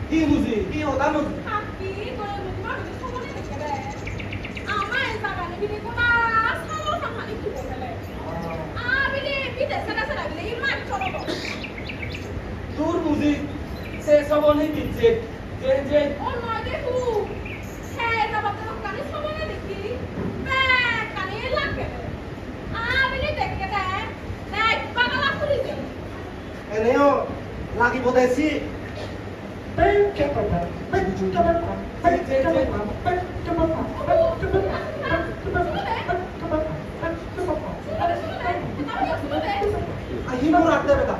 কি বুঝি কি ওটা বুঝি Tapi kalau rumah itu semua ni kere. Amai sangat ni bini kuna sama sama itu boleh. Bini sana bini ini coro tu. তোর বুঝি সে সবনে দিচ্ছে যে Oh no deh tu. Hei, dapat dapat kali semua ni dikti. Kali lagi. Bini dek kere. Naik bakal aku di sini. এনেও লাগি বদেছি আহিমু রাখতে বেটা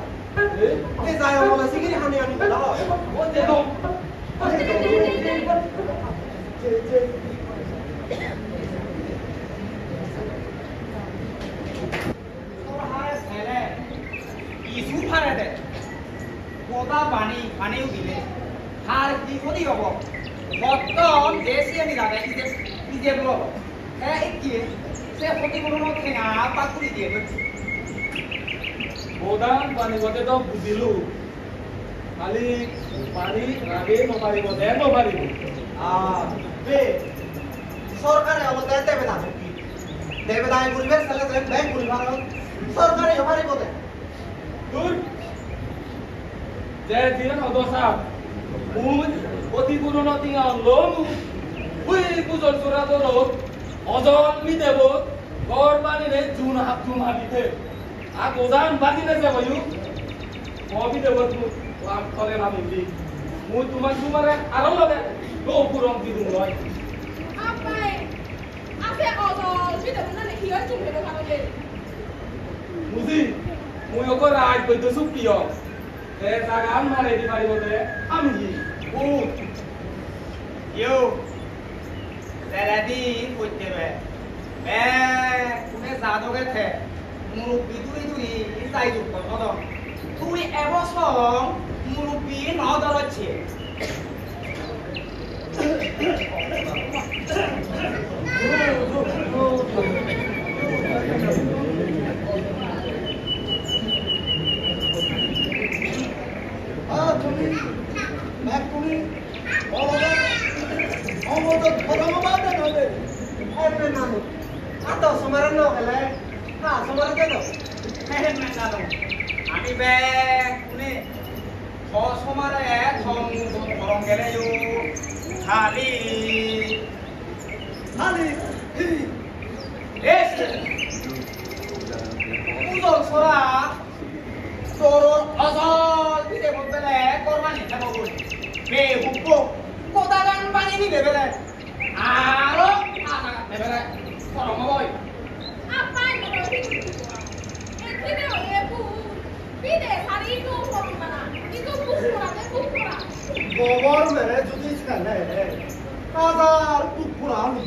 এ যায় বলে সিগিরি হানি হানি বেটা ও দে দম ইসু ফারে দে কোদা পানিও দিলে আর কি ক্ষতি হব বর্তন দেশি আমি দাদা ইজে বল এই কি সে ক্ষতিপূরণ ঠেঙা পাকুড়ি দিয়ে বোদান পানি বতে তো বুঝিলু খালি পানি রাগে নপারিব দে নপারিব বে সরকারে অবদায় দেবে না দেবে দায় পরিবেশ তাহলে ব্যাংক পরিবার সরকারে হবারিব দে দূর যে দিন অদশা মুজ অতিপূরণ টিঙা লম হুই বুজল চোরা দরত অজল মি দেব গর পানি রে জুন হাবিতে আ গোদান বাদিনে যাবয়ু কবি দেব তু আম তলে নামিলি মু তোমারে আরো লবে তো পুরম দিদু লয় Amai. Ase odol bini mana ni hiyo cuma lo kalau ni. মুজি মুই ওকর রাজ বৈদ্য সুপ্রিয় এ জাগান মারে দি পারিব দে আমি ও ইউ সেরাদি কইতে বে কুনে জাদোগে থে মুরব্বি তুই ইসাই যুক্ত নদ তুই এবছর মুরব্বি নদরছে তুমি এক তুমি বলবে অমত ধর্ম বাদে নবে এমন নানো আত সমারণ নগলে না সমারণ দেন আমি বে কুনে সমারে ধরম গেলে খালি খালি উদল সরা তোর অজল দিতে বলবে কোরবানি খাবো বলি বে হুকো কোদা গান পানি দিবে বেলে আরো আনা দেবে করম বই Amai kalau bini tu. Ini ibu. Bini hari itu hobi mana? Itu bukura deh bukura. গোবর মেরে যদি খেলে কাজার কুকুরা আমি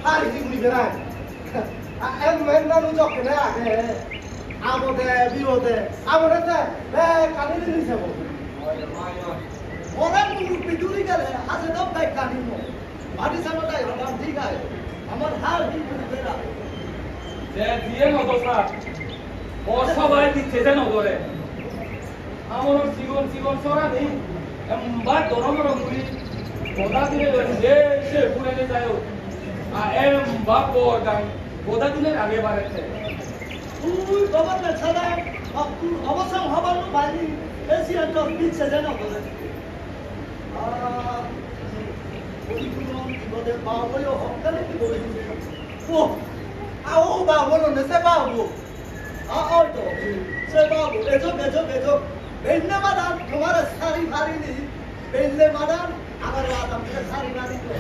হারি জিগুলি বেড়ায় এম মেন্দানু যখনে আগে আমদে বিরোধে আমদে কানি দিলি যাব ওরা মুরুব্বি দূরি গেলে হাসে দম তাই কানিব বাড়ি সামটাই হলাম ঠিক আছে আমার হার বিগুলি বেড়া যে দিয়ে নদসা ও সবাই দিচ্ছে যে নগরে আমার জীবন সরা নেই বা দরমর মুড়ি গোদা দিনে যে সে পুরে যায় এম বা পরগান গোদা দিনের আগে বাড়েছে তুই গভর্নর ছাড়া অবসর হবার বাড়ি এশিয়ান টপ দিচ্ছে যেন বলে বিপদে পাবো হকালে কি বলে ও আও বাবু না সে বাবু তো সে বাবু এজো বেলনে মাদান তোমার সারি ভারি নি বেলনে মাদান আমার আদম কে সারি ভারি তো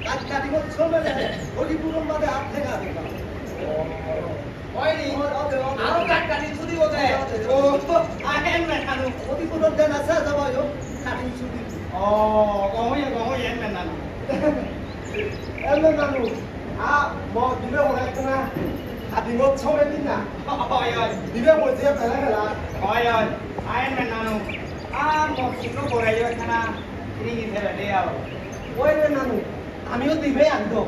কাজ কাটি বলছো মানে হরিপুরম বাদে হাত থেকে আসবে হয়নি আরো কাটকাটি ছুটি বলতে ও আহেন না খানু হরিপুরম দেন আছে যাবায়ো কাটি ছুটি গমই এন না নানু এমন নানু 뭐 니네 오랬구나. 니네 처음에 뛴나? 니네 뭐지? 배라가라. 아이는 나는 뭐 이거 뭐래요? 하나 이링이 되래요. 왜 나는 아미도 니네 안 도.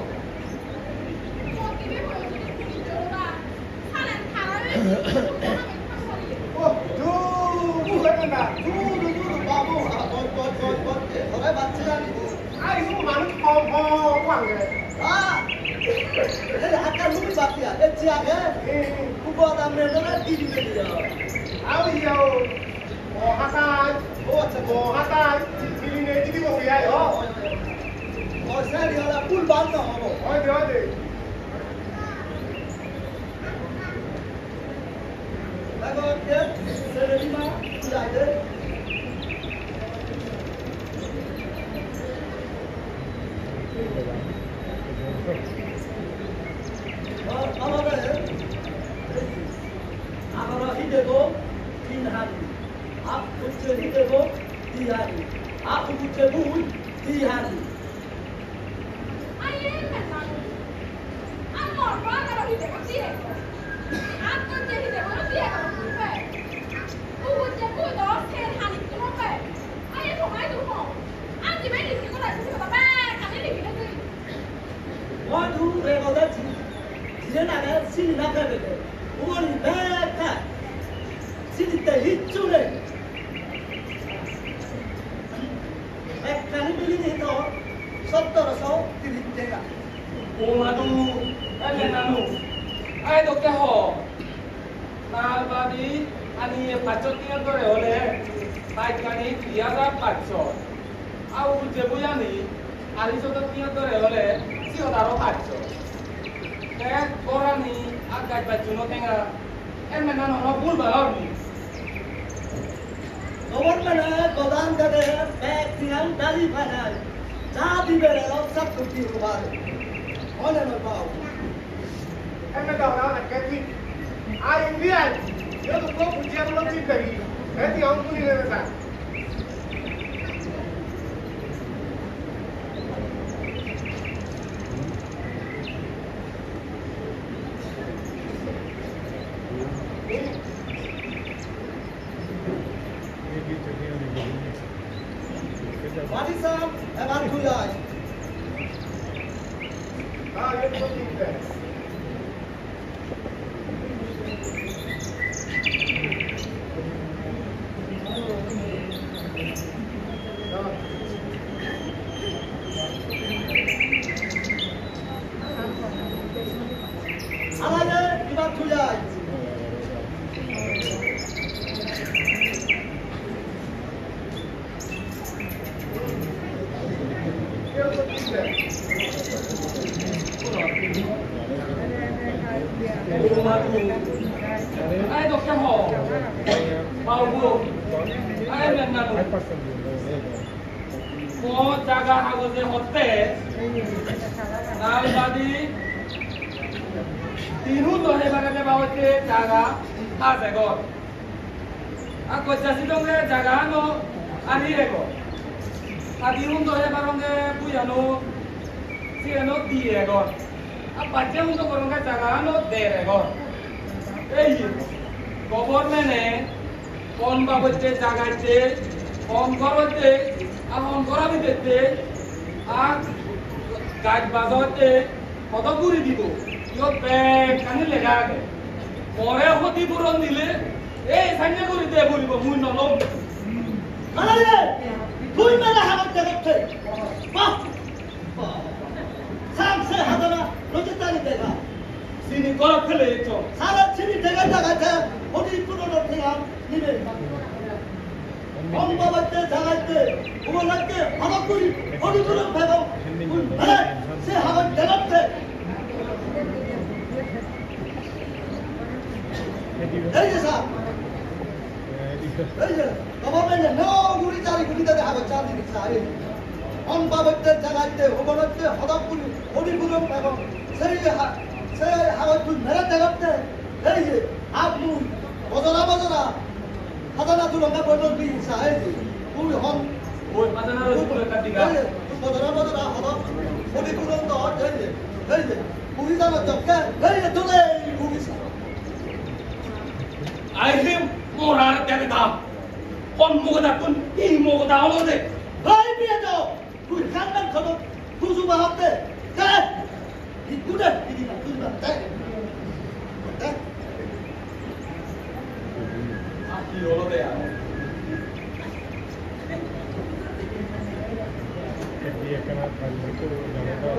কি হলো দেয়া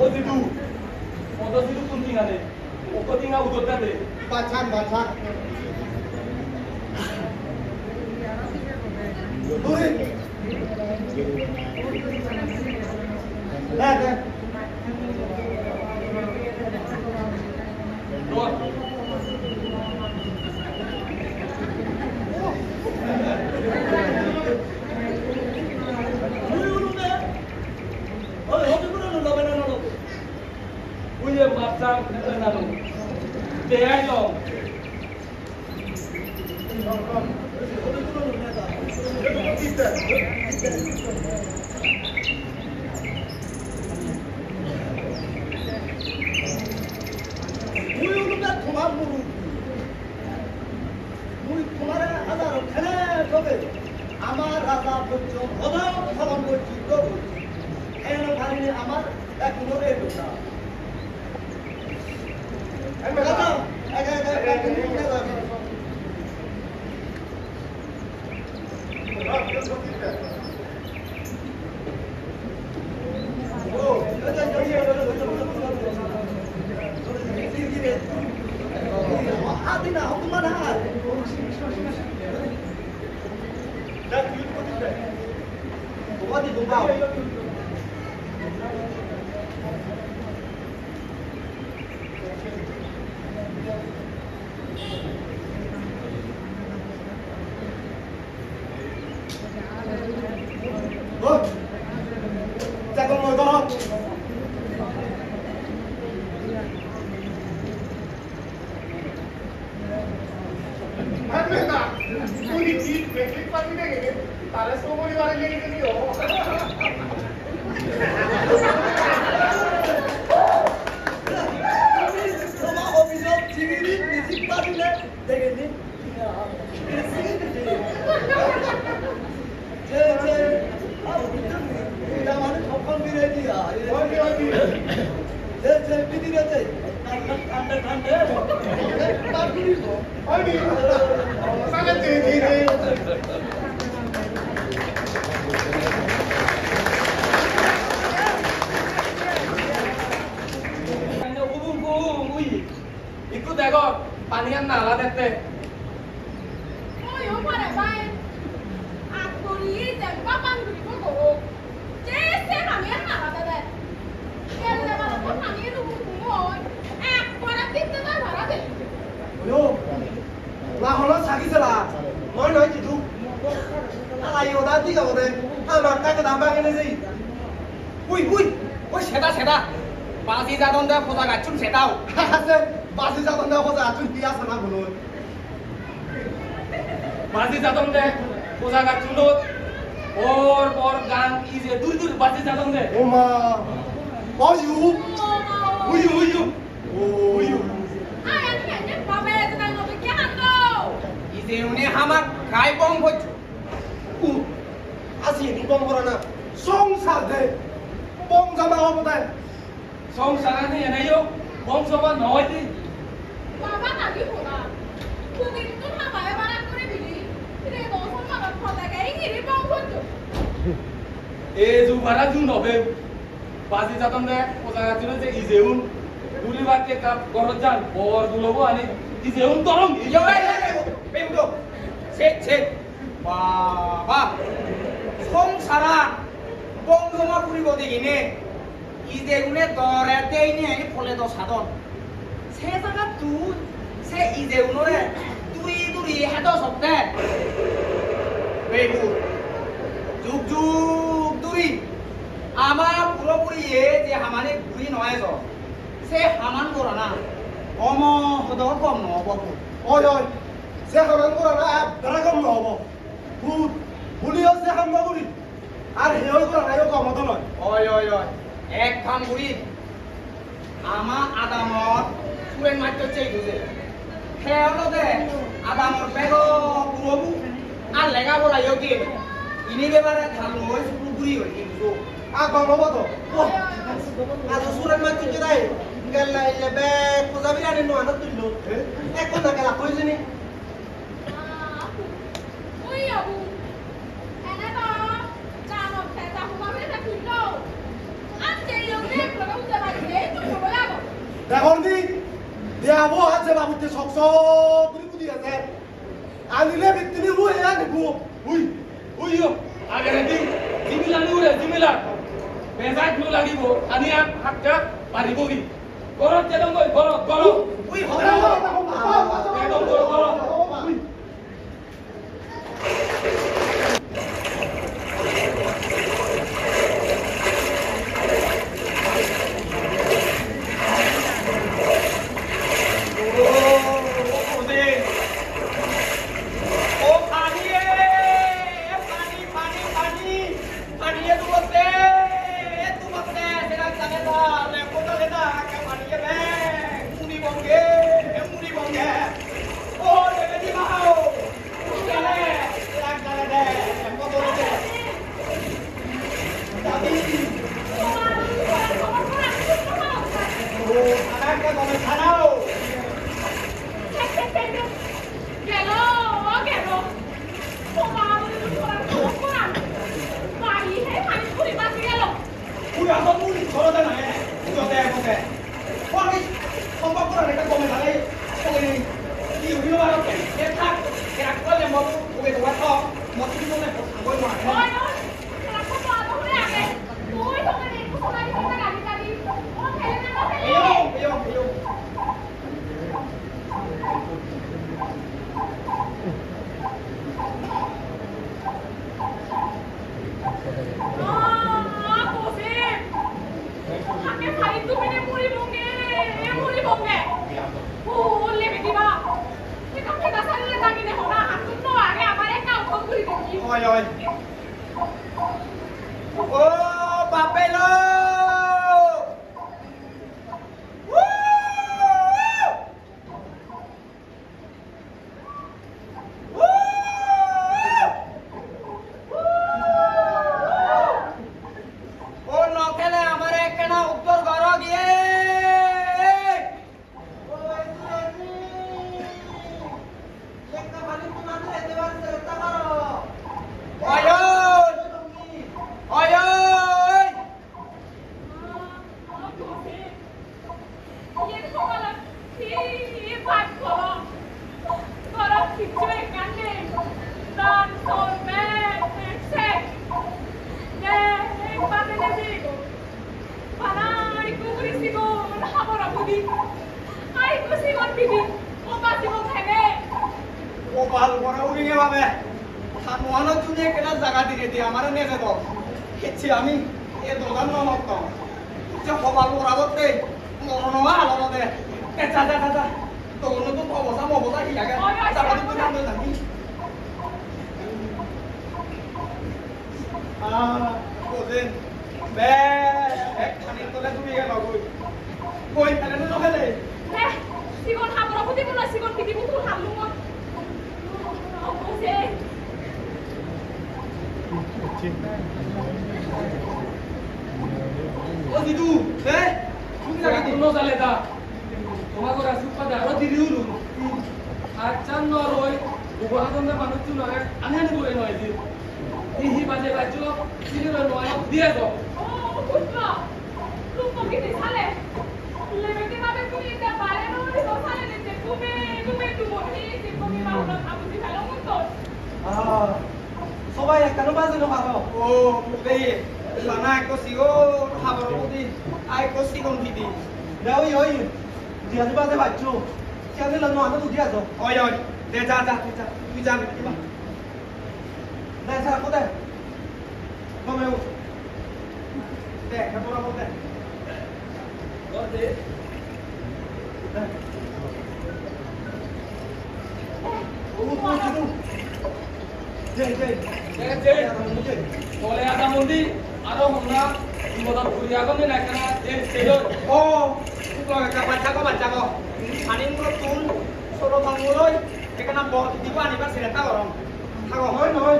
ও দিদু কোন দিন আনে ও কদিন আউ উত্তর দে বাছান দূরে দে Rồi. Bây giờ mặt sang là nào? Để ai rồi? আমার রাজা পুত্র অধম ফলন করছি প্রভু এন ভাবিনি আমার এখনো রে দোষা Adina, how come on? What did you do? Look, second one, go. Ikut teko, panian nala tete. Oh, yo pada baik. Aku ni dan papa beri koko. Jadi kami yang nala tete. Kalau dah malam pun kami itu kumoi. Aku ada tipu tak berapa deh. Yo, lah kalau sakit salah, mau nak itu, ayo tadi kau deh, anak tak ketambah ini sih. Ui, seda. Pasti jatuh dah foto gacung sedau. Hahaha, pasti jatuh dah foto gacung dia sana belum. Pasti jatuh deh, posa gacung dot. Por gang ije dur pasti jatuh deh. Oma, oyu. Ayah ni hanya papa yang sedang ngomong jangan tu. Ide ini hamak kai bom bocu. Asyik ni bom korana, song sate, bom sama apa deh? সংসার ni ana yo, bom soba noi ti. Papa lagi pula. Mungkin tu nak bayar barang kau ni beli. Tidak tahu sama nak foto kayak ini bang bocu. Ju bara ju nobe. Pasti jatuh deh, posa gacung je ijeun. Duli bakke kap korjan, por dulobo ani ijeun torong. Yo, begitu. Cek. Wah. Songsara, bom sama puri bodi ini. Ide une dorete ini pole do sadon. Sejaga tu, se ide unore duri hado sobte. Bebu, juk duri. Ama puri ye je hamane duri noai jo. Se haman korana. Omo hodo kom no boku. Oi, saya orang korana, beragam loh. Buliau saya ham baguri. Ar heo korana yo kamu tu loh. Oi. Ek kam buri. Ama adamor puren macam cai tu je. Heo de adamor pego burobu. Al lega bola yogi. Ini bebara thalu sepuluh buri yogi tu. Abang lobo tu. Wah, ada surat macam cerai. Kalau lebe, kuzabi ada no anak tu lo. Ek kau nak kelak kau sini. aku. Enak toh, jangan kayak tahu kami tak kuno. Ante yang ni kalau kamu jangan dia itu boleh aku. এখন দি দেয়াবো আছে বাবুতে সকসক করে বুঝি আছে আনিলে বিত্তিনি রুয়ে আনিবো উই Uyo, agar nanti dimilan dulu ya, dimilan. Besok dulu lagi bu, anian haknya paribogi. Korot jadong boy, korot. উই হবে Jadong korot. Boleh ada mundi, ada muna, di motor kuliah kau ni nak kena sejauh. Oh, baca ko. Anin ko tun, solo panguloy, kena bawa di mana ni pas serta orang. Hago hoy noy,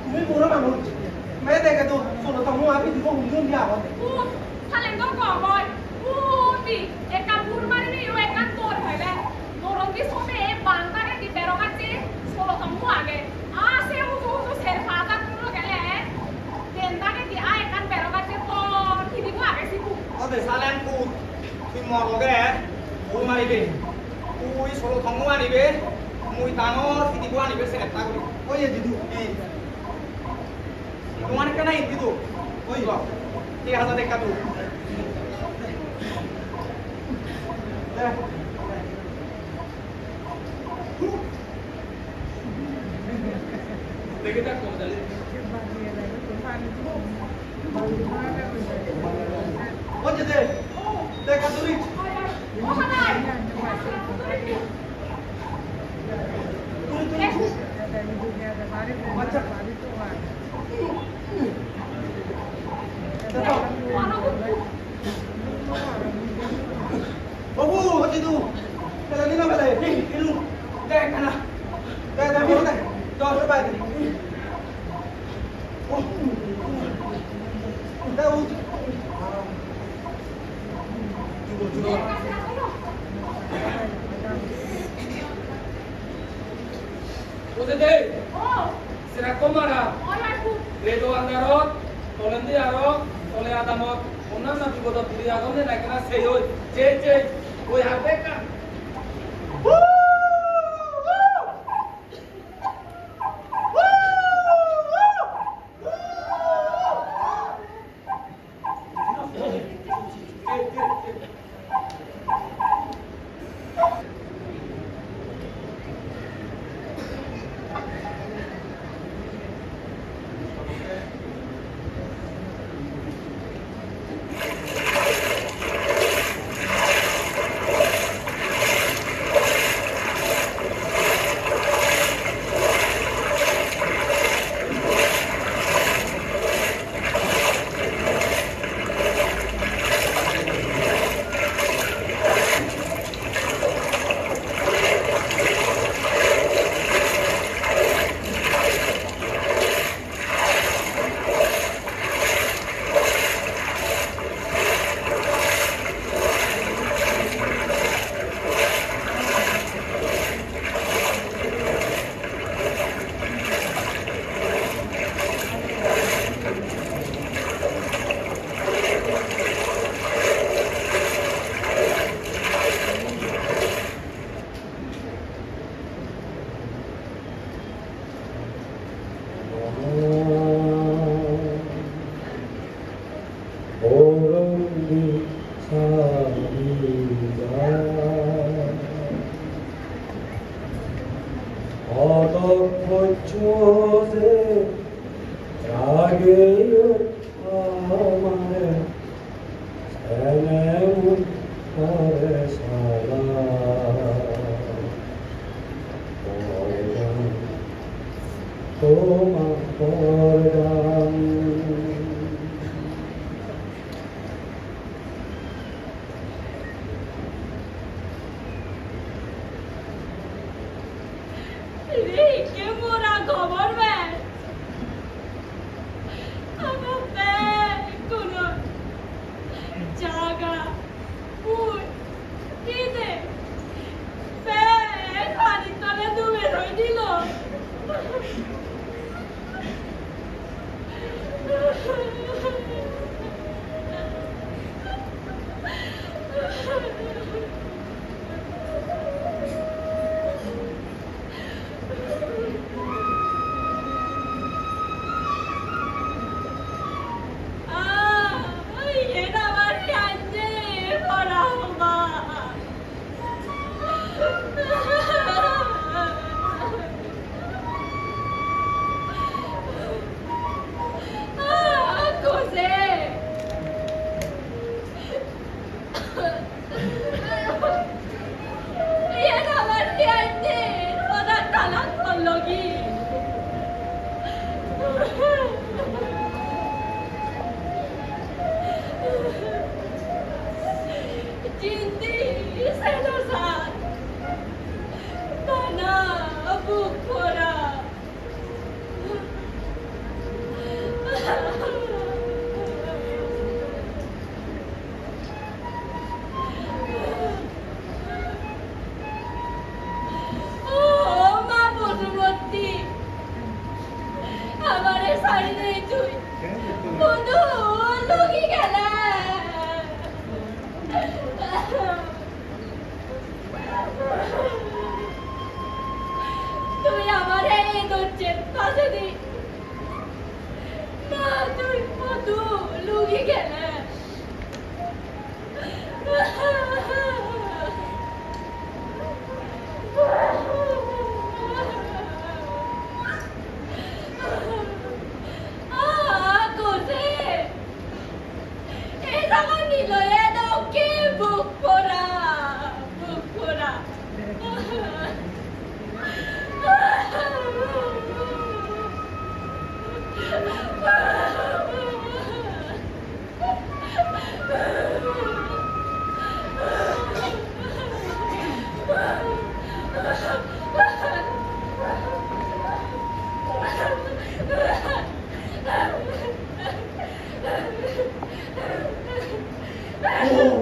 তুমি পুরো মানুষ मैं देखे तो सुनो तो मुँह अभी दिखो हुंडून दिया हो kalian kau boy putih ekan burman ini yo ekan tor hele dorong di some bangka ke di perokan sih solo kamu age ah saya 내 살란 구 뒷머리게 오마리게 우이 서로 동무아니게 무이 단어 피디고아니게 세겠다 그리 Oye, Jidu. 동아니 까나 인디도 어이 봐 이게 하나 될까도 Để cái tác của đấy. Oye, de Católic. Babu, Jidu. Cái này nó phải để đi luôn. đây cả nào Đây miếng này. Cho cái bài này. Đâu? Oke, será comara. Redo andarot, olendi arok, ole adamot. Onam na bigoda puri agone na kana seyo. Je, oi habeka.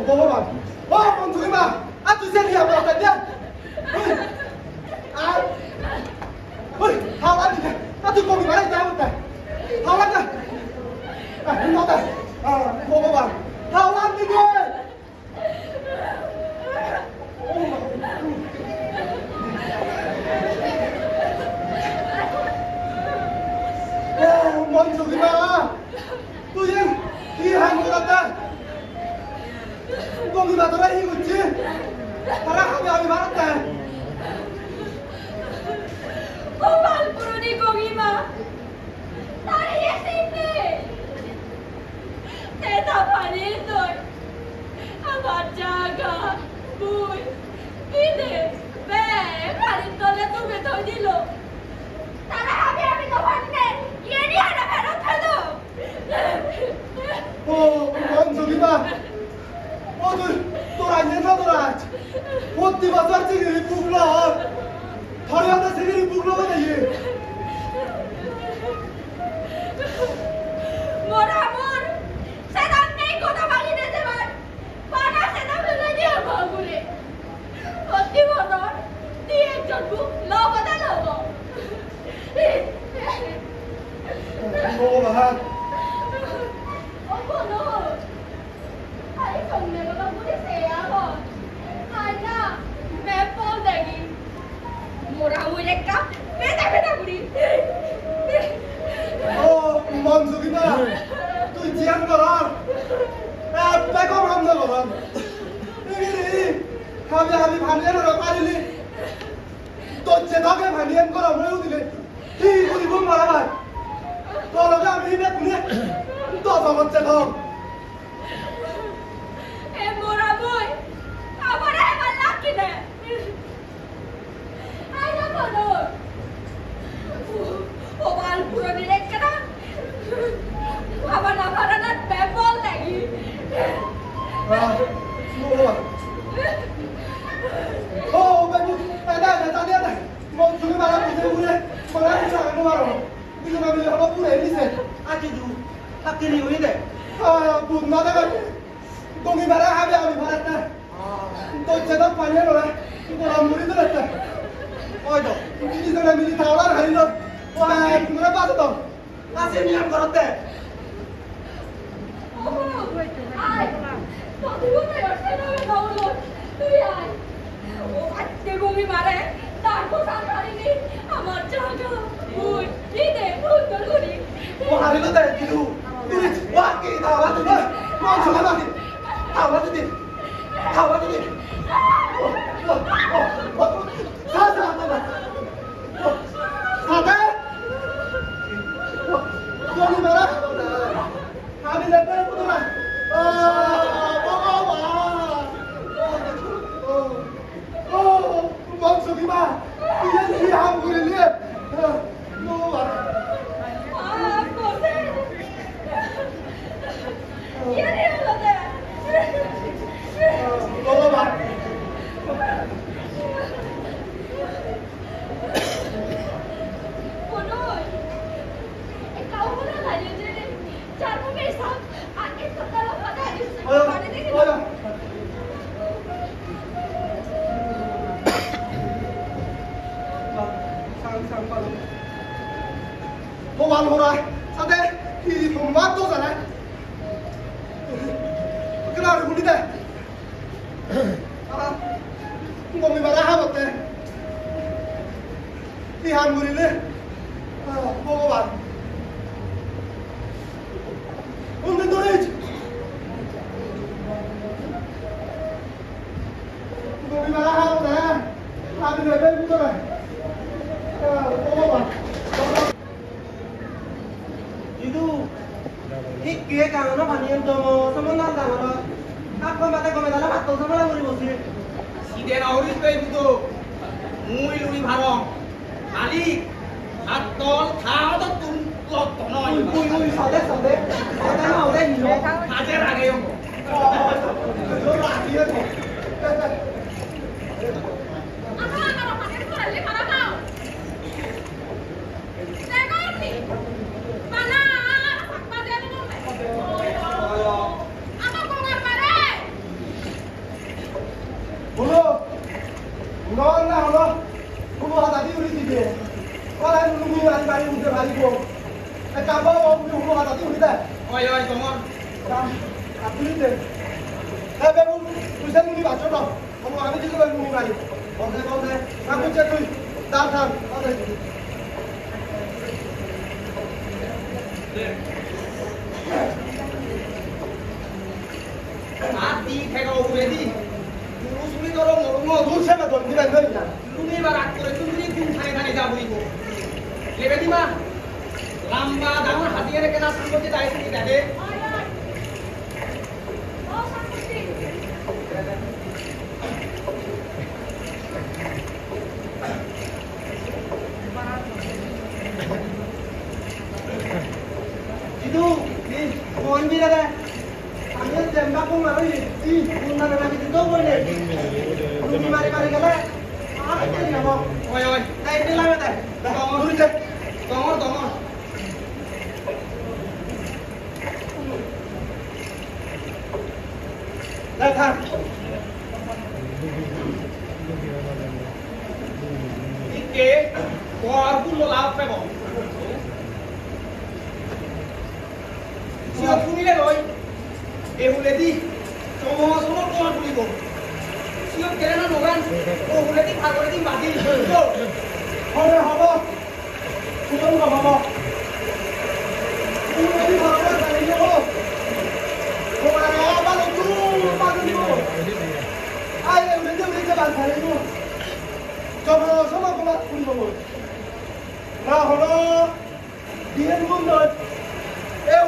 ভগবান ও বন্ধু মা আর তুই যে নিয়ে আমার কাছে আর ওই হাওয়া দিতে আর তুই কবি বাড়াই যাও তাই হাওয়া না নটা ভগবান হাওয়া দিতে বন্ধু মা তুই কি হাম করতা কবি বাদরা ই করছে তারা আমি মারতে গোপাল পুরনি গঙ্গিমা তারে এসেছে তেতা পানির দই আমার জায়গা বুই কিনে বে পানির তলে তুমি ধই দিল তারা আমি তো ভাবনে ইয়ে নিয়ে না ফেরত ফেলো ও বন্ধু মা ও তুই তোরা নেতা তোরা প্রতি বছর থেকে বুকলো হরিয়ানা থেকে বুকলো বানাই মোরা মোর সেদাম নেই কথা বাড়ি দিতে পার পানা সেদাম ফেলে দিয়ে বাবুরে প্রতি বছর দিয়ে একজনকু লবদা লব ভগবান ও বলো আই সঙ্গে বাবুরে সেয়া হো আই না মেপল দেখি মোরা মুরে কাপ পেটা পেটা বুড়ি ও বন্ধু মা তুই জিয়ান করার বেগম হামলা করার আমি ভানিয়ান পারিলি তোর যে ধকে ভানিয়ান করা মরেও দিলে কি করিব মারাবার তোর লগে আমি নে কোনে তো জগৎ ধক এ মোরা বই আমার এবার লাকি দে আই না বলো ও বাল পুরো ডিরেক্ট করা বাবা না পেপল লাগি ও বেবু এটা এটা এটা বন্ধু মারা বুঝে বুঝে মারা কিছু আনো মারো কিছু না মিলে হলো পুরে নিছে আকি দু হাতে নি হই দে বুঝ না দে তুমি মারা হবে আমি মারাতে তো যেটা পানিয়ে নড়া তোরা মুড়ি দিলে ওই তো কিছু না মিলি তাওলার হারিলো ও তোমরা বাজে তো আসে নিয়ম করতে আই তো তুই ওটা না বলো তুই আই ও আজকে ঘুমি মারে তারপর সামনে আমার জায়গা ওই দিদে সুন্দর করি ও হারিলো দে কিছু তুই ওয়াকি দাওয়া দিবে কোন সময় বাকি দাওয়া দিবে দাওয়া দিবে সাদা সাদা তুমি মারা আমি লেপে পুরা বংশী মা তুই হাম করে নিয়ে Hô ra, sao thế? Thì thùng mát tốt rồi này. Cái nào được không đi đây? Không có mình mà ra hai một này. Đi hàng người đi lên. Hô các bạn. Hôm nay tôi đi. Không có mình mà ra hai một này. Hai người đây cũng rồi. Hô các bạn. Itu hikye kang no banian to samondan da mara apa mate kome dala matto samala mori bosi সিদে নাউরি কই বুতো মুই lory ভারং মালিক hạt to tháo đó tung lọt tỏ nói ui sao đấy màu đấy nhiều hạt thế là cái không nó là kia thôi ôi ơi có ngon đi theo đâu về đi lu sumi đó đâu ngồi Lu xem mà tuần như này thôi nhỉ? lu đi vào đặt của chúng đi cùng thay thay ra bui cô về về đi mà làm ba đám hạt đi cái nào sang cái đại sự đại đấy Itu di mohon bila dah. Kami tembak pun lagi. Ih, guna lagi itu boleh. Kami mari kalau. Apa ini kamu? ôi ôi Đây ini lah dah. Dah kamu dulu cek. có ngon Dah thang. kế qua cũng lo lắng phải không? Siapa pun ni lagi, boleh di, semua kawan pun itu. Siapa kena nak orang, boleh di, boleh di mati. Haba, bukan haba. Boleh di haba kali ni oh. Kau apa tu? Apa tu? Ayah boleh jalan kali tu. Coba sama pula pun boleh. Nah, kalau dia pun dah,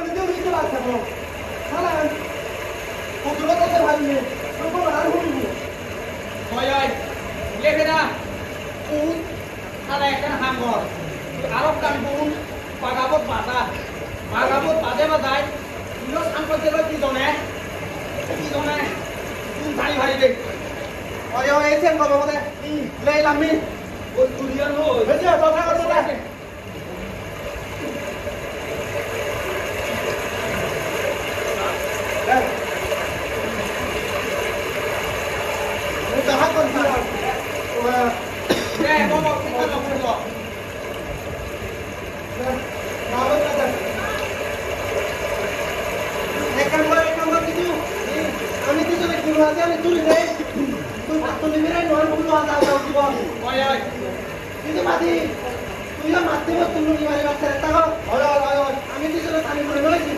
boleh jalan sama. Salah. Kau tu kata hari ni, kau orang hulu. Thôi ơi, lên đây nào. Uống, ta này cái hàng ngọt. Arab kan uống, bagabot bata mà dài. Nó ăn con chơi cái gì này? Uống thay hay đi. Ôi ơi, xem vào đây. Lên làm đi. Ôi, tụi điên rồi. Bây giờ cho thằng con đây. Đây. Chúng ta hát con gì rồi? Nè, có một cái con rồi. Nào bên đây. Này cầm vào cái chú. Kami tu sampai puluh hati ni tulis ni. Tu ni mereka nuan puluh hati tahu tu bang. Ôi ơi, Itu mati. Tu yang mati buat tu ni mari baca tahu. Oi. Kami tu sampai tani puluh lagi.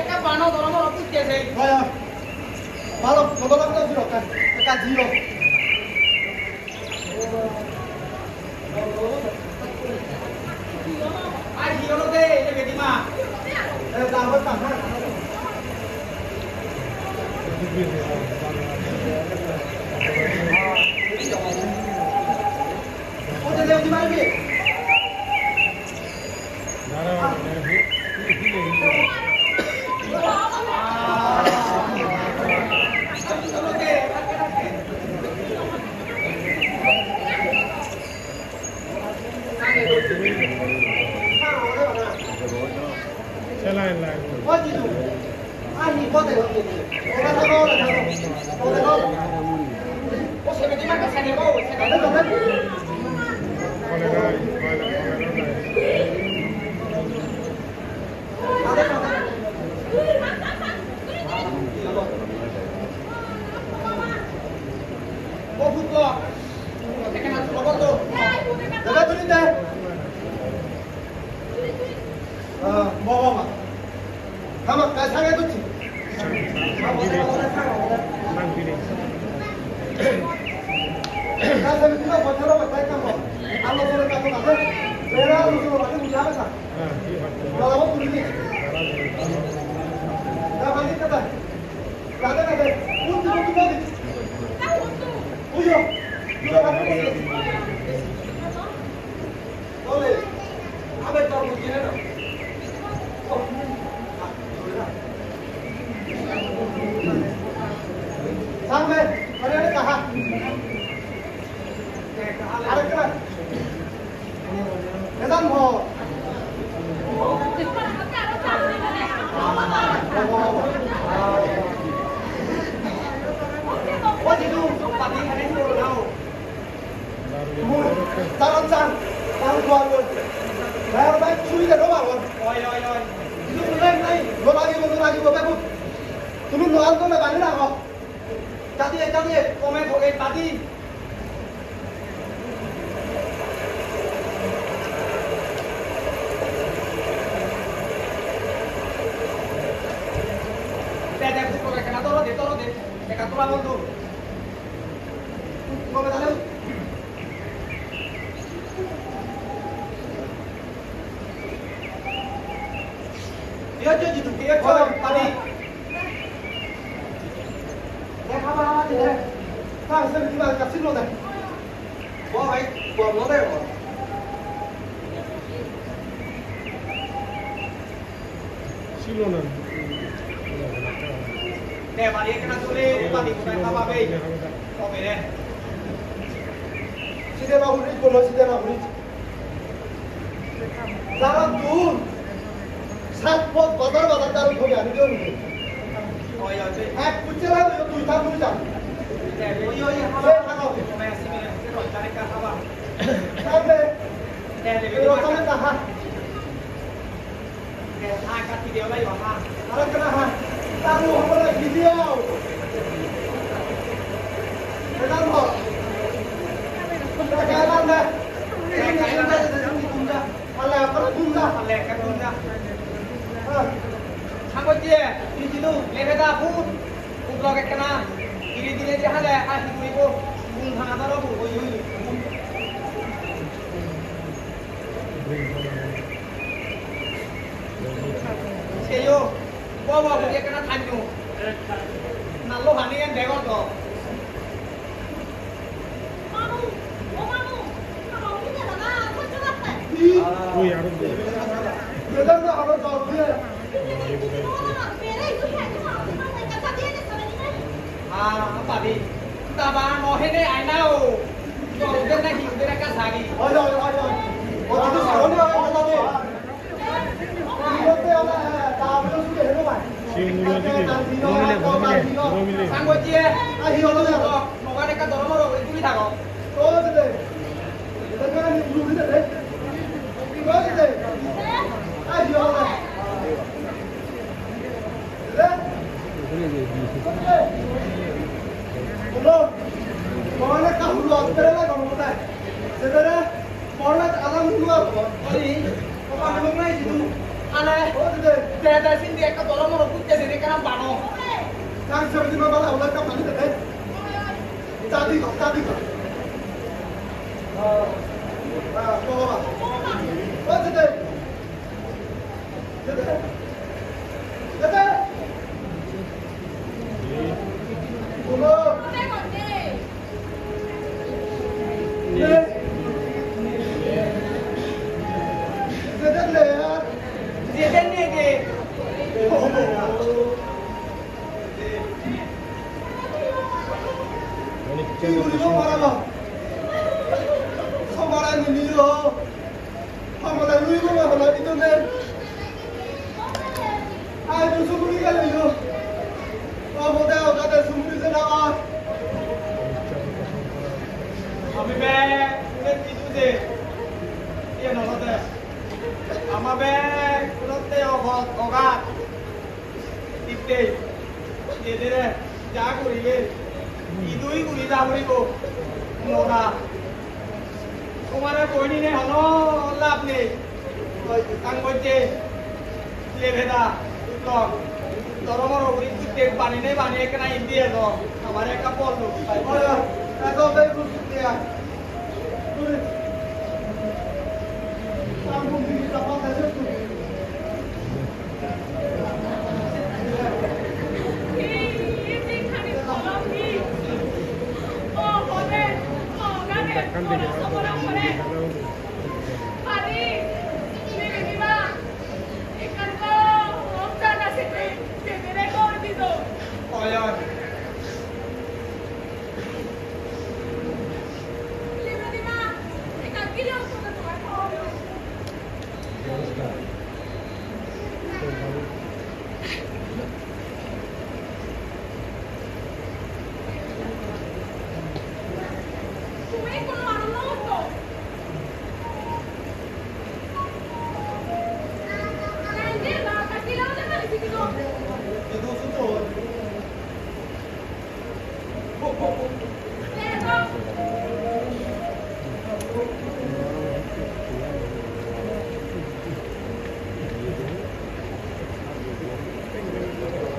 các bạn nó nó cứ kia gì? Malam, kalau nak kita kan, kita zero. Ai zero nó thế, cái gì mà? Dah buat apa? Oh, jadi di mana ni? What did you do? I need what they want to do. Ủa sao cái mắt cái xe này cô? পুত্র এখানে খবর তো দাদা তুলি দে বাবা থামা কাজ সাঙ্গে করছি কাজ আমি তুই বছর বাতাই কাম আলোচনা কাজ আছে বেরা আলোচনা বাকি বুঝাবে না দাদা তুলি দে দাদা বাকি দাদা দাদা দাদা কোন দিন তুমি দিস বুঝো বলে আবে তোর বুঝি না सामने अरे कहा अरे क्या एकदम हो वो जितू पानी खाने को ना हो तारन चांद तारन कुआर वो मैं और मैं चुरी के रोबा वो ओए जितू नहीं लोलागी वो बैठो तुम्हें लोलाग तो मैं बांधना हो Jadi, komen hoge tadi. Dede buku kena toro de. Eka tulang itu. Komen tadi. Dia jadi tu, dia tadi. Sao xem chúng ta gặp xin luôn này. Có phải quần nó đây rồi. Xin luôn rồi. Nè bà đi cái nào xuống đi, bà đi cùng anh ba về. Có về đây. Xin đi vào hút đi, xin đi vào hút đi. Sao tu? Sát phốt বাজার দারু হবে আমি কেউ নেই। ওই আছে। এক পুচে লাগে তুই থাক তুই যা। Oye, me así mira, quiero estar en casa abajo. Pero ¿cómo estás? Acá video la iba a ahora que la estamos con el video. Pedalo. Kailangan. Ala para tunda. Ala ka tunda. Sangko dia, di situ lebeda pun. Untuk ke kana Diri-diri aja ada ahli kuriku bung hana taro bu oyu. Seyo, bawa dia kena tanju. Nalo hani yang dewa to. Manu, kamu ini ada apa cerita? Oh ya, ada. Kita dah harus tahu dia. Apa di? Taba no hene ai nao. Jo udah na hiu udah ka sagi. Ayo. Oh itu sarone ayo kita ni. Ini tu ada dah belum sudah hello mai. Singule. Sanggo cie. Ah hiu lo dah. No ka ka doro moro itu di thago. Oh tu deh. Kita kan ni dulu dah deh. Oh tu deh. Ah hiu lo dah. Hello. Mana kau luar berapa kamu betul? Sebenarnya mana alam luar. Ini apa memang naik itu? Aneh. Oh tu deh. Tiada sini dia kat dalam orang putih sini kan bano. Jangan seperti mana Allah kamu ni deh. Tadi kau. Oh tu deh. ইদুই ঘুরি যাবরিব মোরা তোমারে কইনি নে হনো লাভ নেই ওই কাং বইতে লেভেদা উত্তর দরমর ঘুরি তুই পানি নেই পানি একনা ইন্ডিয়া তো আমার একটা পড়লো এত বের করতে দিয়া আমি বুঝি না কথা আছে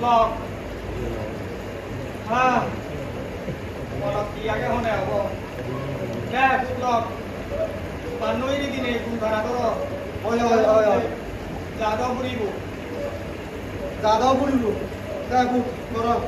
Lọc à mà lọc gì cái hôm nào không nè phút lọc bà nuôi đi này cùng thằng đó ôi giá đâu buri bu giá đâu buri bu cái bu đó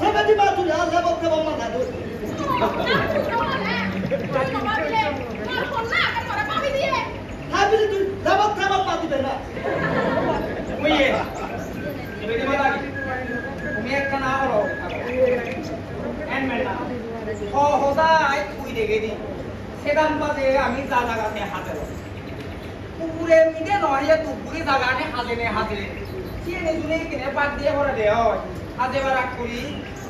세가지 마주야 레버트 엄마 나도. 하비리 두 레버트 엄마 되나? Oye, 이거 말하기. 우리가 나하러. 엔맨나. 호사 কুই 되게디. 세단 바데 আমি জায়গাতে হাতে। পুকুরে মিদে নয় তো পুকুরে জায়গাতে হাতে হাতে। সিনে জুনে কিনে পাক দিয়ে ভরা দেও। হাতে বারা করি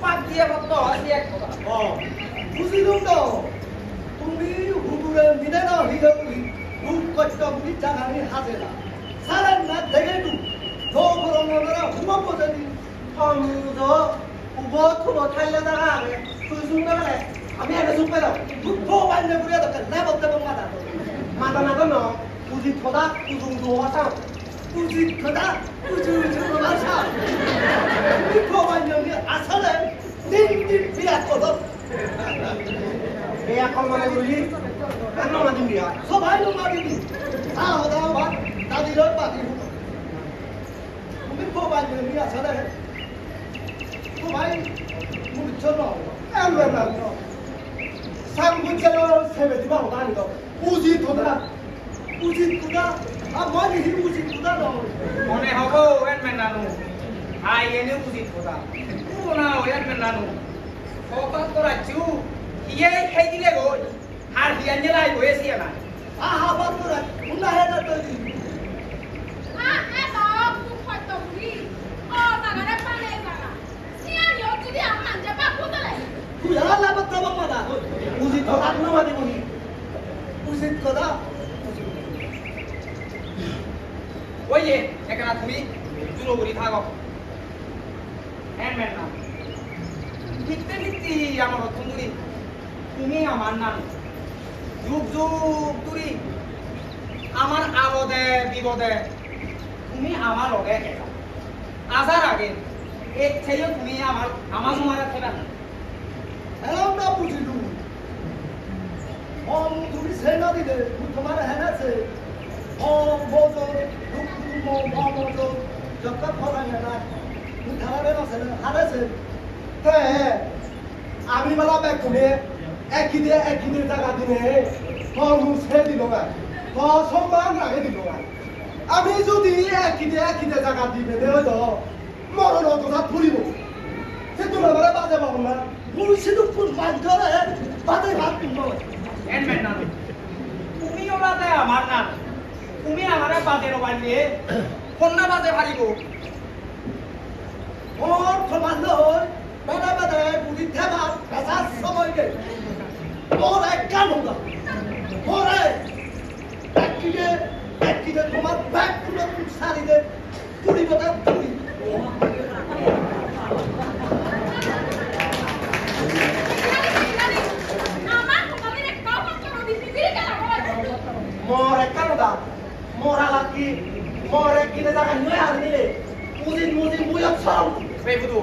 পাক দিয়ে বত আছে এক কথা। বুঝিলুতো তুমি হুদুরে মিদে না হিগে পুরি রূপ কষ্ট পুরি জায়গাতে হাতে না। সারা না দেখে তু 더 그런 거라 후반보다니 아무도 우버 투로 탈려다가 그 순간에 আমি এটা সুপ পেলাম দুটো বান্নে করে দাও না বলতে মাথা মাথা না কেন উজি খোদা উজুং দোয়াসা উজি খোদা উজু উজু দোয়াসা দুটো বান্নে আসলে তিন বিয়া করো বিয়া করলে বুঝি কেন না দিবি সবাই লোক মারিবি আও দাও বা দাদি লোক পাবি তুমি তো বান্নে আসলে সবাই মুখ চলো এমন 상군자로 세배지만 오다니까 우지도다 우지도다 아 많이 우지도다 너 মনে হবো এনমেনানু আই এনে উচিত কথা কোনা এনমেনানু ফকাস করা চু ইয়ে খাই দিলে গো আর হিয়ান লাই হয়েছি না আহা বাতরা উনা হেদা তো এতো কুফতো বুড়ি ও তাগারে পানে জানা সিয়ানি ও যদি আমান যাবা কোতলে তুই আলা বাতরা বাবা 우지도다 누가 되고니 우지도다 ওইয়ে এখানে তুমি জুলো করি থাকো এনমেন না কিত্তে কিত্তি আমার তুমি তুমি আমার নাম যুগ যুগ তুই আমার আবদে বিপদে তুমি আমার লগে একা আসার আগে এক ছেলে তুমি আমার তোমার খেলা এলাম না বুঝিলু 둘이 세나리네 그만을 해놨어 뭐도 뭐 뭐도 적합 포장해놔 그 달아내놨어는 하나서 그래 আমি মালা ব্যাগ করে একদিনের টাকা দিনে হনু সে দিল না সম্মান রাখে দিল না আমি যদি একদিনে টাকা দিবে তো মরণ কথা ফুরিব সে তোমার বাজে পাবো না পুরুষের ফুল বাদ করে বাদে ভাত কিনবো এনমেন না তুমি ওলাতে আমার নাম তুমি আমারে বাদের বানিয়ে কন্যা বাদে পারিব ওর সমান নয় বাদা বাদে বুদ্ধি দেবা কাঁচার সময়কে ওর এক গান হোক ওরে একদিকে তোমার ব্যাগ তুলে সারিতে পুরি কথা Puri more Canada, more lagi, more kita jangan nyuar ni, musim buyut song. বেবুদু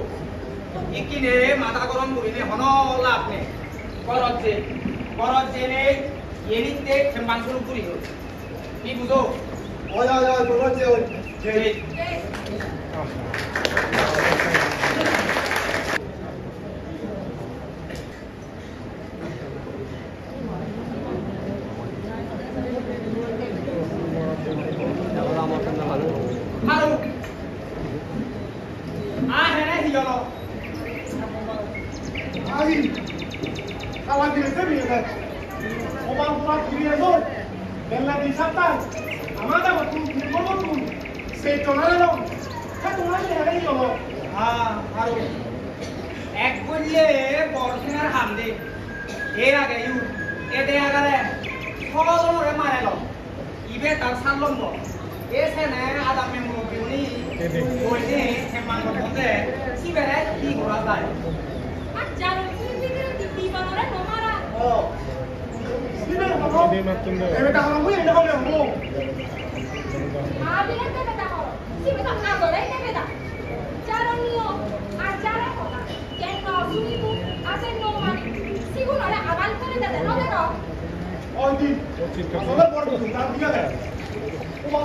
ইকিনে মাথা গরম করিনে হন লাভ নে করজ জেনে এনিতে খেম্বান শুরু করি কি বুঝো ওই বলছে ওই যে Haru. Hene hiyolo. 아니 사람들이 때문에 오만구나 길에서 멜라디 샀다 아마다고 좀 길고도 좀 세전하려고 하동하지 않아요 হারু এক বললে বড়সিনার হামদে এর আগে এতে আগারে সজনরে মারেল ইবে তার সারলম্ব এসেনে আদাম মেমুরবি উনি বলছে হেমান বন্ধে সিবেরে কি করা যায় আর জানো তুমি দিদি বানারে তোমারা 에베다 하는 거야 이거 하려고 아비가 때문에 다 집에서 나도래 때문에 자랑이요 아 자랑 거다 걔가 수이고 아세 노마리 시고나래 아반터를 다 내려내라 어디 저걸 버리고 나 미안해 오마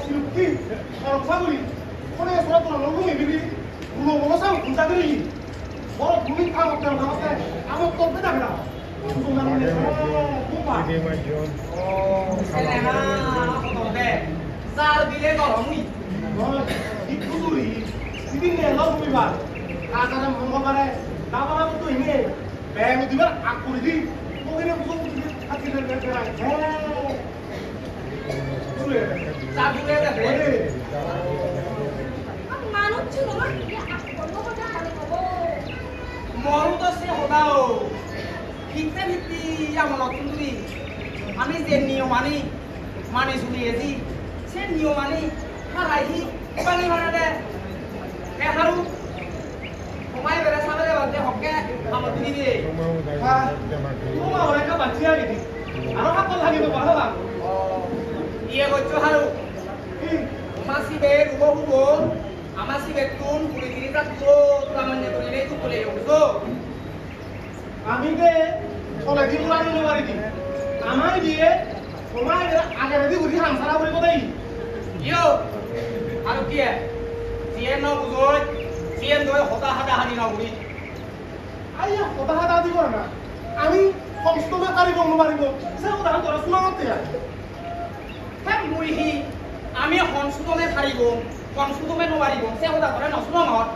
시루키 사람 사거리 코네에 살았던 놈이 비비 물어보고 사람 군자들이 বড় ভূমি খাওয়া করতে আমার করতে থাকে না Sao đi lên còn không? Ít tuổi, ít nghề lâu rồi mà. À sao em không có đây? Tao có làm tuổi nghề. Bé mới biết ác của đi. Có cái này không ăn cái này cái này. Sao đi lên là thế? Mà nó chưa nó nó có ra được không? Món đó sẽ hổ đâu? Hít đi, ăn mà lọt chung đi. Anh ấy tiền nhiều mà đi, mà đi xuống đi gì? Sẽ nhiều mà đi, mà lại đi, bao nhiêu mà đây? Cái haru, hôm nay về là sao đây? Bạn đi học cái, học một tí đi. À, cũng mà hồi nãy các bạn chia gì? À nó hát con hàng gì mà các bạn? Iya bocor haru. Masih be rubo, masih betun, kulit ini tak tuh, tamannya tuh ini tuh kulit yang besar. আমিকে চলে দিন মারি মারি দি আমায় দিয়ে সময় আগে ready করি হামসারা বলি কোথায় Yo, haru kia, sian no buzoi, sian doi hota hada hari no buri. আইয়া কথা হাতা দিব না আমি কষ্টমে কারি বন্ধ মারিব সে কথা তোরা শোনাতে যায় Kan muihi, ami konsume haribo, konsume no haribo, se hota kore no suno mot.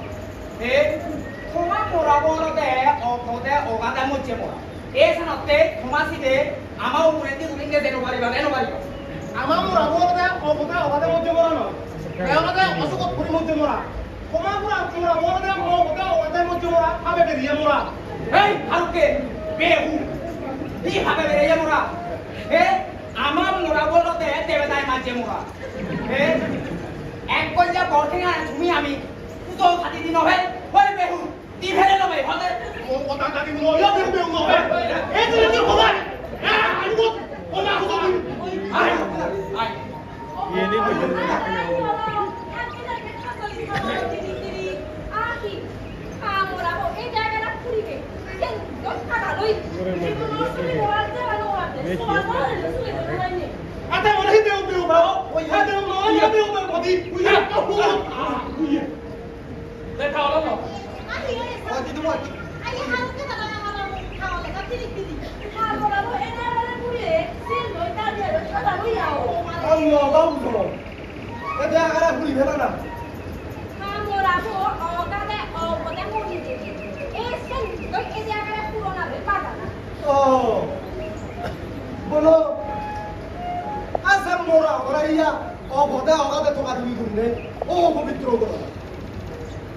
Thoma mora boro de, okode ogada moche mora. Esa notte, thoma si de, ama upureti uringe de no hariba, no hariba. আমার মোরা বলতে অবতা অবাদে মধ্যে মরা না এওনাতে অসুখ পুরি মধ্যে মরা কমা পুরা মোরা বলতে অবতা অবাদে মধ্যে মরা আবে বেরিয়ে মরা Hei, haru ke, behu, di habe bere mora. Ama mora boro de, tebe dai mache mora. Ek konja borte na তুমি আমি তো খাতি দিন হবে ওই বেহু দি ফেলে নবে হতে ও কথা দাদি মনো ইয়া বেউ বেউ নবে এই তুই কি হবে আমি বল ওনা হুতো আই আই Ini betul. Ate mana hi beu beu ba o ya beu no ya beu beu ko di u ya ko hu u ye Để thao lắm rồi. Ôi đi đúng rồi Ông ngồi đâu rồi Cái ra cái này thế nào nào Bolo Asa mora ora iya o boda o ga to ga dumi gunne o ko mitro ko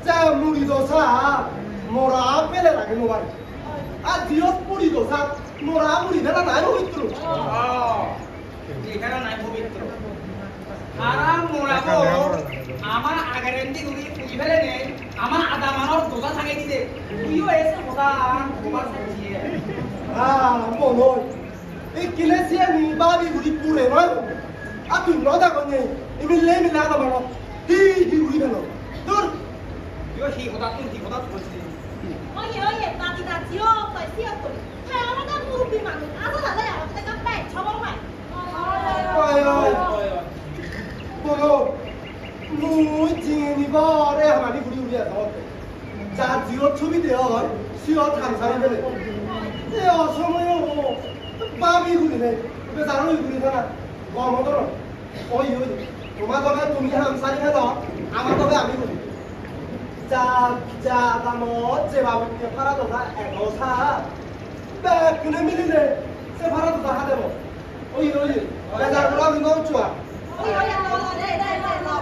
Ja muri do sa mora pele la ke no bar A dios puri do sa mora muri na na no mitro এখানে নাই পবিত্র আরাম মোরাবো আমার আগারেন্টি গুলি পুজি ফেলে নে আমার আদা মানর দোজা থাকে দিতে তুইও এসে কথা তোমার সাথে Ah mono E iglesia ni babi guri pure no A tu no da con ni mi le mi la ma no Di guri no Tur Yo hi কথা তুই কথা বলছিস Oye, oye, patitación, pues cierto. Pero no te mueves, mami. Haz la de la te campe, chavo, güey. Ôi ơi Bolo Muy chini ba re ha ni guri uri a Ja jiyo chubi de oi siyo tham sa ni de E o somo yo babi guri ne Be sa ro guri na Ko mo to Oi yo Toma to be tumi ham sa ni na Ama to be ami guri Ja ja ta mo je ba ke phara to sa e no sa Be kune mi ni ne Se phara to sa ha de mo Ôi ôi Bây giờ nó đi ngon chùa Oye, oye, no, đây, đây, đây, no.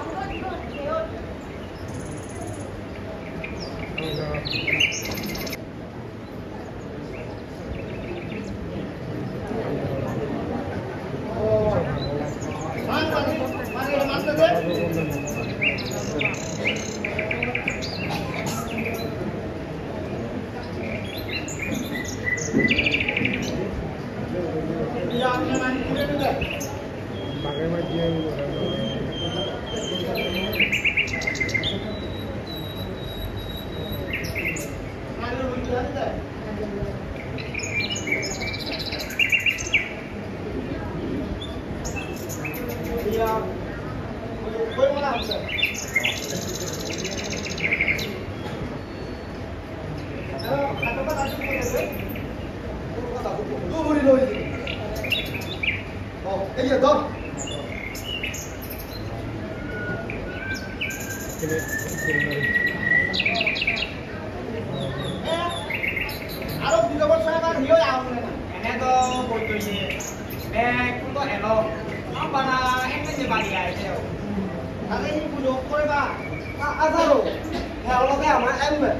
লই ও এই যে ধর আরো 2 বছর আগে হিও আউনে না এনে তো বলতই কোন এলো আমবানা এমনি যে বাড়ি আইছে আরে এই পুজো করবা আজারো হ্যাঁ লগে আমার এমবে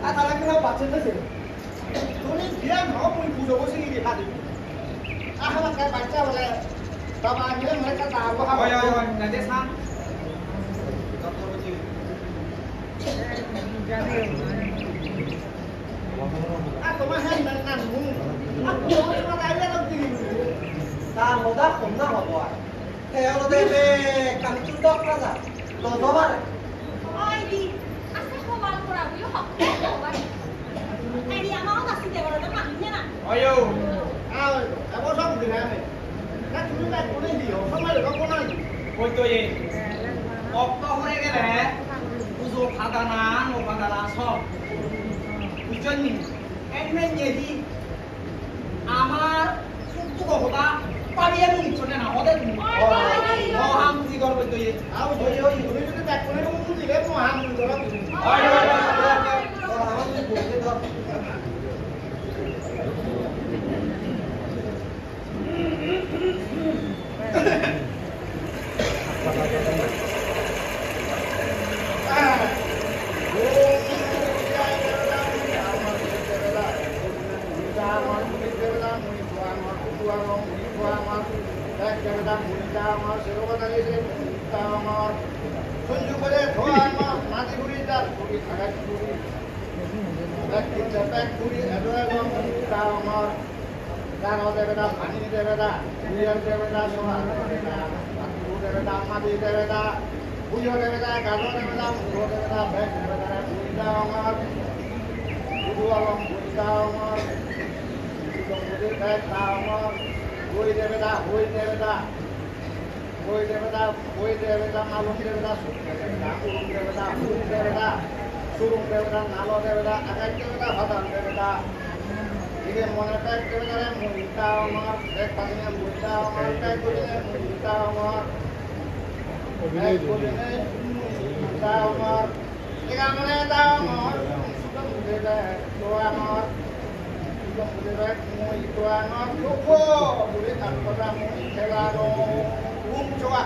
আতারা কেন বাচ্চা দেছে তুমি বিয়া নাও মুই পুজো বসে গিয়ে খাদি আহা কাই বাচ্চা বলে বাবা মিলে মরে কা দাও বাবা ওই ওই ওই না দেছা তোমার হ্যাঁ না নু তোমার আইলে তো দিবি তা মদা কম না হবো আর এলো দেবে কামিচুর দক রাজা তো দবারে ওই দি আজকে খবর করা বুঝো হকে খবর এই আমার কাছে দেবর তো মানিনে না ওয়ো আও এবো সব দিনা নে না তুমি না কোনে দিও সময় লগ কোনাই কই তো এ অক্ত হয়ে গেলে পুজো ফাদানা নো ফাদানা সব বুঝনি একমেন যেদি আমার সুতু কথা পারিয়ে নি ছোটে না ওদের ও হাম কি করবে তো এ আও ওই ওই তুমি যদি ব্যাক করে মুখ দিলে তো হাম করবে ওই ওই আমাদের বলতে দাও Surung devada, nalo devada, akai devada, hadan devada. Ini mana pek devada, muita amar, pek pasnya muita amar, pek kulinya muita amar, pek kulinya muita amar. Jika mana tahu amar, sudah devada, dua amar, sudah devada, muita amar, lupa, boleh tak pada muita lano, coba.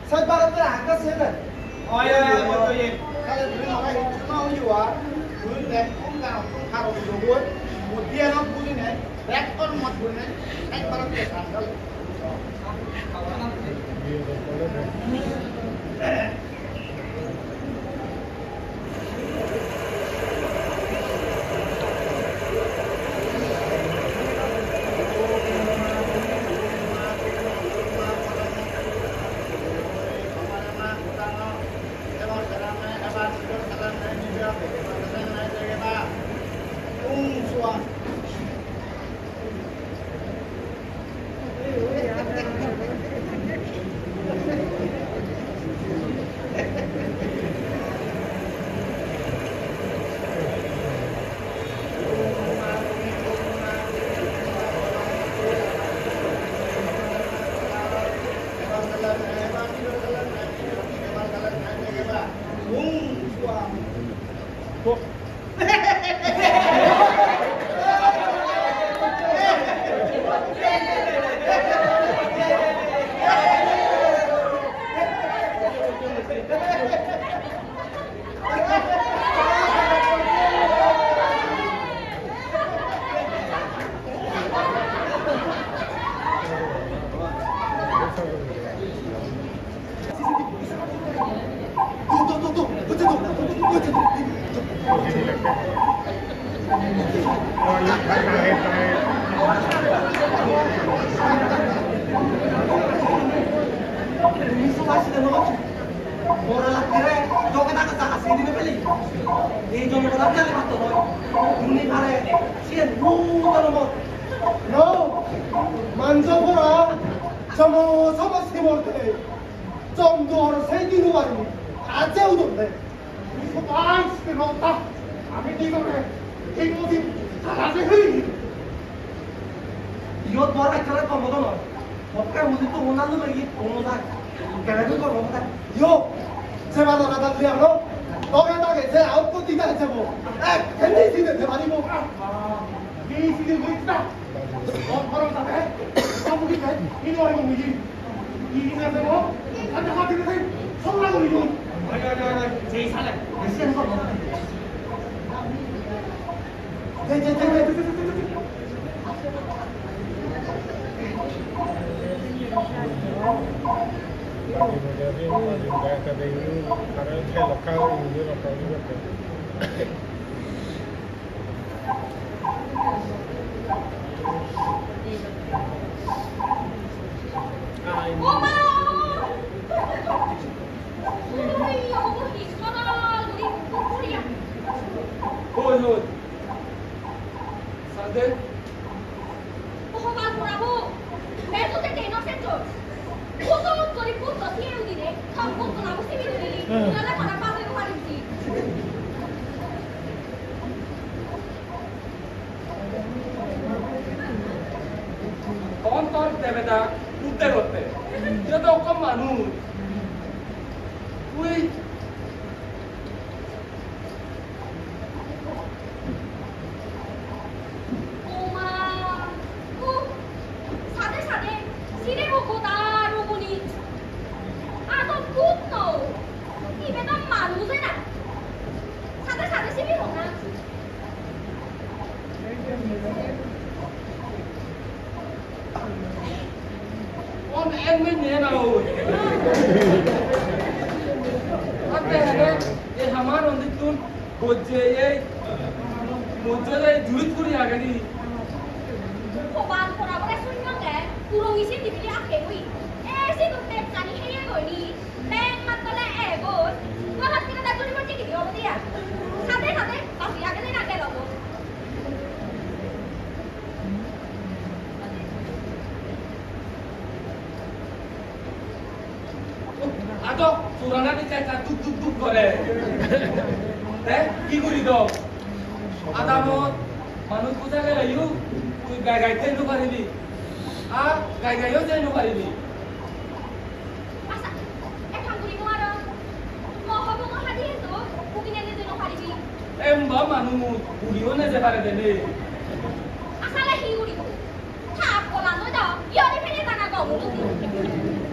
Saya baru terangkat sih deh. Oh iya iya betul ya. Kalau dulu makanya mau juga, dulu deh, om kalau dulu kemudian om dulu nih, rekor mat dulu nih, saya baru terangkat.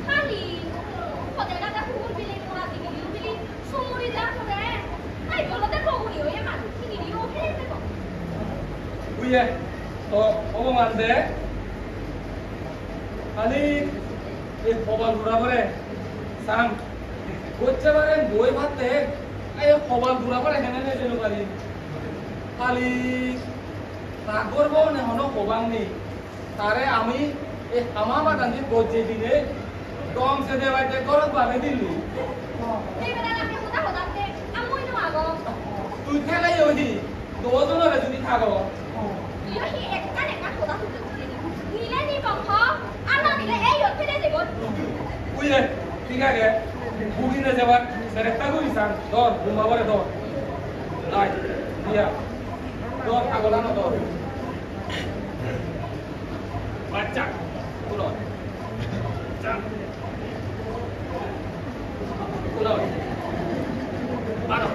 Hali, kok dia বুঝে তো অপমান দে খালি এই কপাল ঘুরা করে সাম করতে পারেন বই ভাতে এই কপাল ঘুরা করে হেনে নেই যেন পারি খালি তা করবো না হনো কবাং নেই তারে আমি এই হামা বাটানি গজে দিলে দম সে দেবাইতে করত ভাবে দিলু তুই খেলাই ওই দুজনের যদি থাকো বুঝলে ঠিক আছে বুকিনে যাবার সেরেকটা করিসান ধর ঘুমাবারে ধর আয় দিয়া ধর আগলানো ধর বাচ্চা তুলো তুলো আনো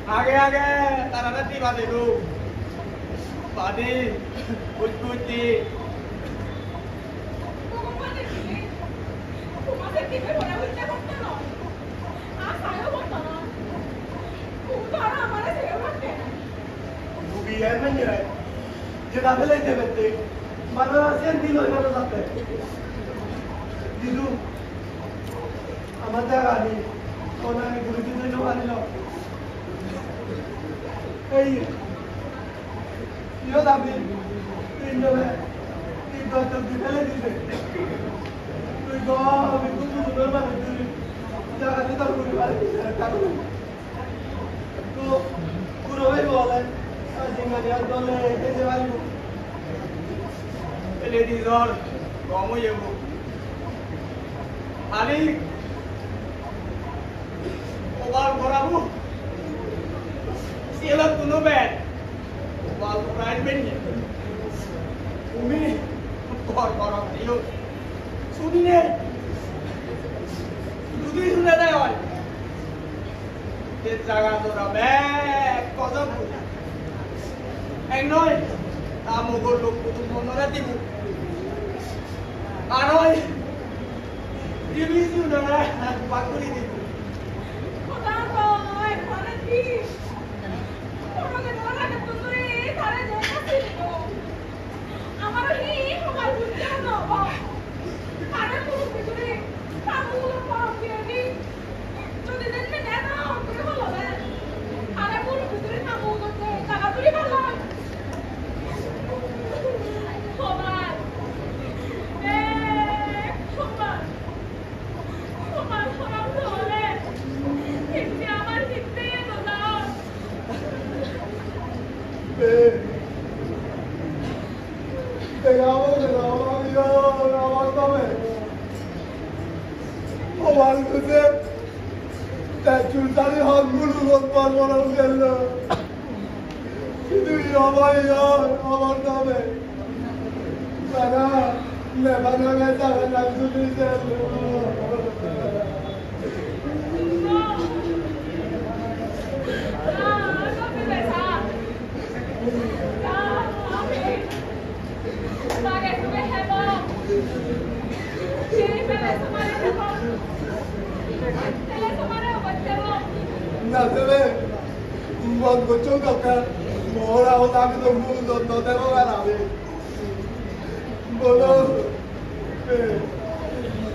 आगे आगे तारा नती बादे दो बादे कुछ कुछ दी যেটা ফেলাইতে পেতে মানুষ আছেন দিল ওইভাবে যাতে দিলু আমার জায়গা নেই কোন আমি ঘুরে দিতে আনিল এই ইয়ে দাবি তিনজনে তিন দশ ফেলে দিতে তুই তো আমি খুব সুন্দর মানুষ তুই জায়গাতে তোর পরিবার তো পুরো ভাই বলে দলে এসে পারিব লেডিজর কম হয়ে যাবো খালি ওভার করাবো সিলা কোনো ব্যাট ওভার করাইবেন তুমি ঘর করো দিও শুনি নে যদি শুনে দেয় হয় যে জায়গা তোরা ব্যাগ কত এক নয় তা মোগল লোক মনে দিব আর নয় দিবি শুনে বাকুলি দিব Itu apa ya? Apa nama? Mana? Lebanon yang sangat langsung di sana. Nah, sebab buat bocor kakak, orang orang itu mungkin no temu kan abi. Bodoh,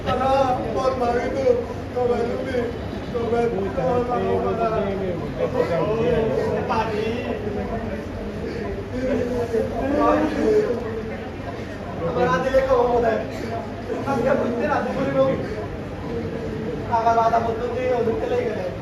karena buat mari itu coba dulu, coba padi. Apa nanti kau mau deh? Nanti apa nanti nanti beri agar ada betul dia untuk kelihatan.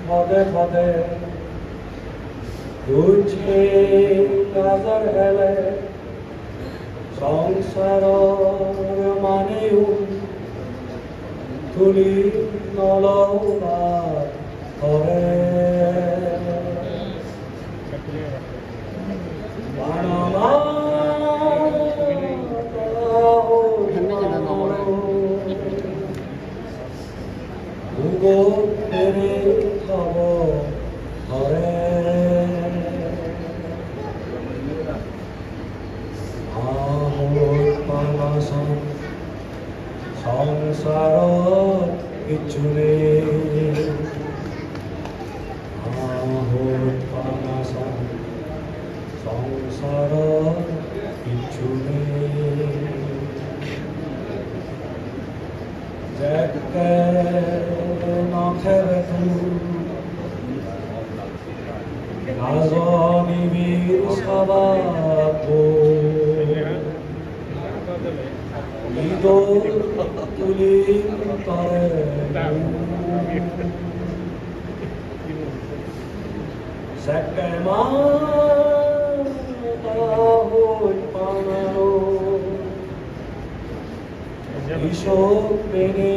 पदे पदे तुझे नजर हेले संसार माने तुली नलौना करे तेरे खबर हरे पानासन संसार किचुरे पानासन संसार किचुरे जगते Nazani bir sabahko idol tulim tare sakema tahoy panaro ishok beni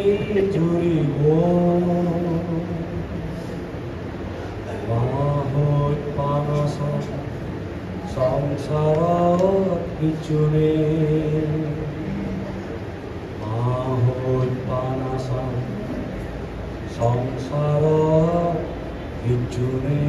jurigo সংসার পিছনে মাহল পানাসন সংসার পিছনে